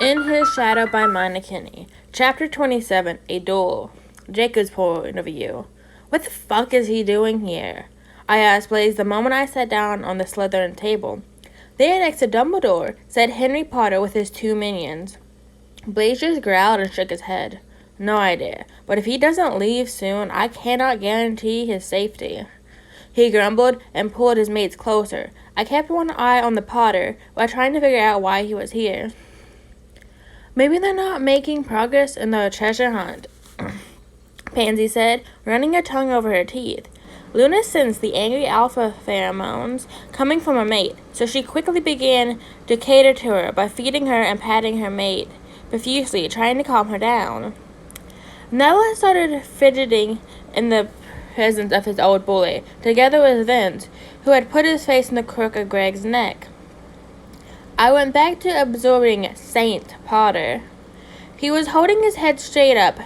In His Shadow by meniekeime. Chapter 27, A Duel. Jacob's point of view. What the fuck is he doing here? I asked Blaise the moment I sat down on the Slytherin table. There next to Dumbledore, said Henry Potter with his two minions. Blaise just growled and shook his head. No idea, but if he doesn't leave soon, I cannot guarantee his safety. He grumbled and pulled his mates closer. I kept one eye on the Potter while trying to figure out why he was here. Maybe they're not making progress in the treasure hunt, Pansy said, running her tongue over her teeth. Luna sensed the angry alpha pheromones coming from her mate, so she quickly began to cater to her by feeding her and patting her mate profusely, trying to calm her down. Neville started fidgeting in the presence of his old bully, together with Vince, who had put his face in the crook of Greg's neck. I went back to absorbing Saint Potter. He was holding his head straight up.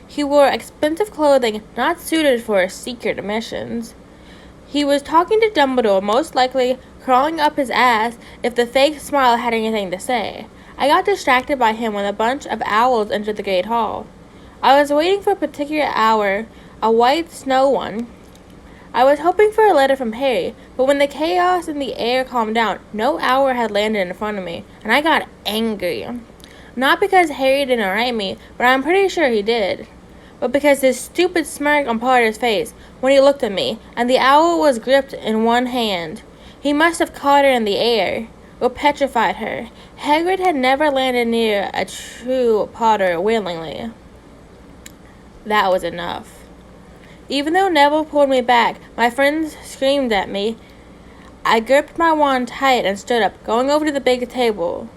He wore expensive clothing not suited for secret missions. He was talking to Dumbledore, most likely crawling up his ass if the fake smile had anything to say. I got distracted by him when a bunch of owls entered the Great Hall. I was waiting for a particular hour, a white snow one. I was hoping for a letter from Harry, but when the chaos in the air calmed down, no hour had landed in front of me, and I got angry. Not because Harry didn't write me, but I'm pretty sure he did, but because his stupid smirk on Potter's face when he looked at me, and the owl was gripped in one hand. He must have caught her in the air, or petrified her. Hagrid had never landed near a true Potter willingly. That was enough. Even though Neville pulled me back, my friends screamed at me. I gripped my wand tight and stood up, going over to the big table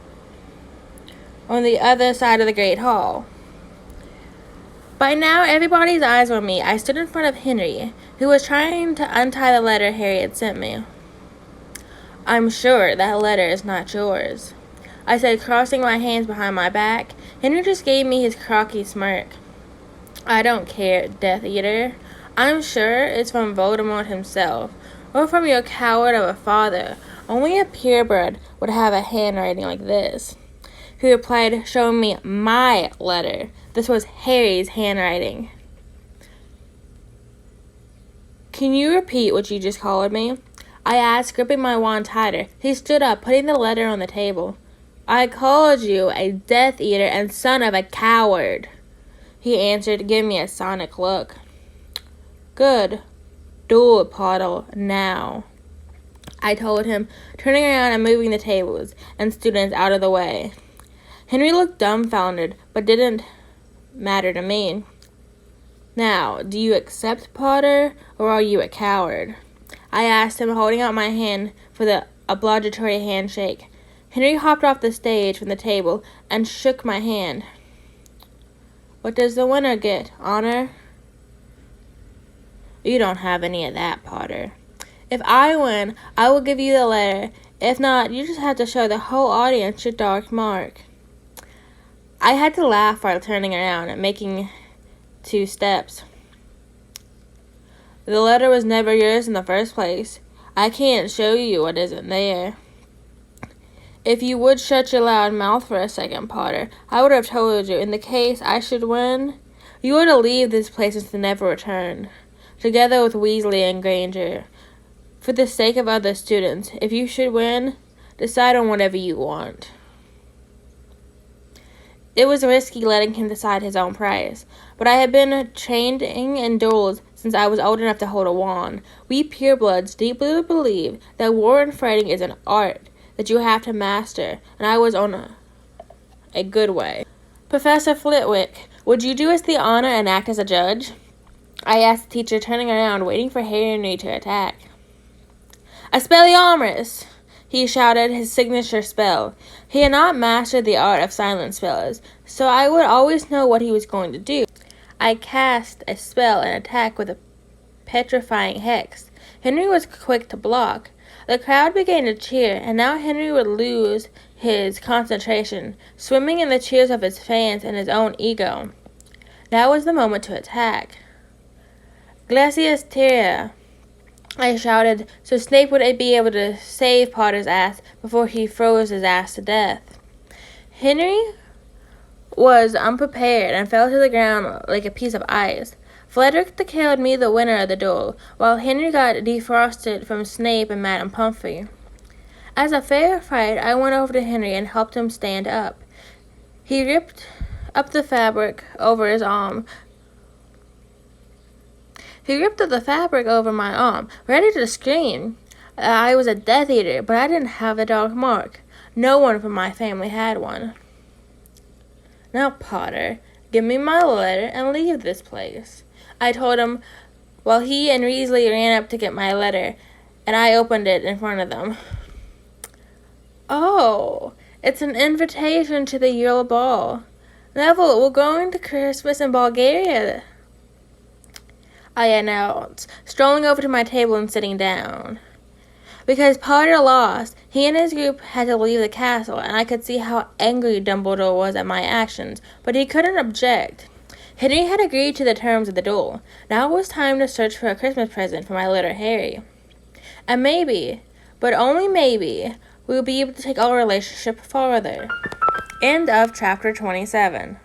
on the other side of the Great Hall. By now, everybody's eyes were on me. I stood in front of Henry, who was trying to untie the letter Harry had sent me. I'm sure that letter is not yours, I said, crossing my hands behind my back. Henry just gave me his crocky smirk. I don't care, Death Eater. I'm sure it's from Voldemort himself, or from your coward of a father. Only a purebred would have a handwriting like this. He replied, showing me my letter. This was Harry's handwriting. Can you repeat what you just called me? I asked, gripping my wand tighter. He stood up, putting the letter on the table. I called you a Death Eater and son of a coward, he answered, giving me a sonic look. Good. Duel, Potter, now, I told him, turning around and moving the tables and students out of the way. Henry looked dumbfounded, but didn't matter to me. Now, do you accept, Potter, or are you a coward? I asked him, holding out my hand for the obligatory handshake. Henry hopped off the stage from the table and shook my hand. What does the winner get? Honor? You don't have any of that, Potter. If I win, I will give you the letter. If not, you just have to show the whole audience your dark mark. I had to laugh while turning around and making 2 steps. The letter was never yours in the first place. I can't show you what isn't there. If you would shut your loud mouth for a second, Potter, I would have told you, in the case I should win, you are to leave this place and to never return, together with Weasley and Granger. For the sake of other students, if you should win, decide on whatever you want. It was risky letting him decide his own price, but I had been training in duels since I was old enough to hold a wand. We purebloods deeply believe that war and fighting is an art that you have to master, and I was on a good way. Professor Flitwick, would you do us the honor and act as a judge? I asked the teacher, turning around, waiting for Harry to attack. Expelliarmus! He shouted his signature spell. He had not mastered the art of silent spells, so I would always know what he was going to do. I cast a spell and attack with a petrifying hex. Henry was quick to block. The crowd began to cheer, and now Henry would lose his concentration, swimming in the cheers of his fans and his own ego. Now was the moment to attack. Glacius Terra, I shouted, so Snape would be able to save Potter's ass before he froze his ass to death. Henry was unprepared and fell to the ground like a piece of ice. Frederick declared me the winner of the duel, while Henry got defrosted from Snape and Madame Pomfrey. As a fair fight, I went over to Henry and helped him stand up. He ripped up the fabric over his arm. He ripped up the fabric over my arm, ready to scream. I was a Death Eater, but I didn't have a dark mark. No one from my family had one. Now, Potter, give me my letter and leave this place, I told him, while he and Weasley ran up to get my letter, and I opened it in front of them. Oh, it's an invitation to the Yule Ball. Neville, we're going to Christmas in Bulgaria, I announced, strolling over to my table and sitting down. Because Potter lost, he and his group had to leave the castle, and I could see how angry Dumbledore was at my actions, but he couldn't object. Henry had agreed to the terms of the duel. Now it was time to search for a Christmas present for my little Harry. And maybe, but only maybe, we'll be able to take our relationship farther. End of chapter 27.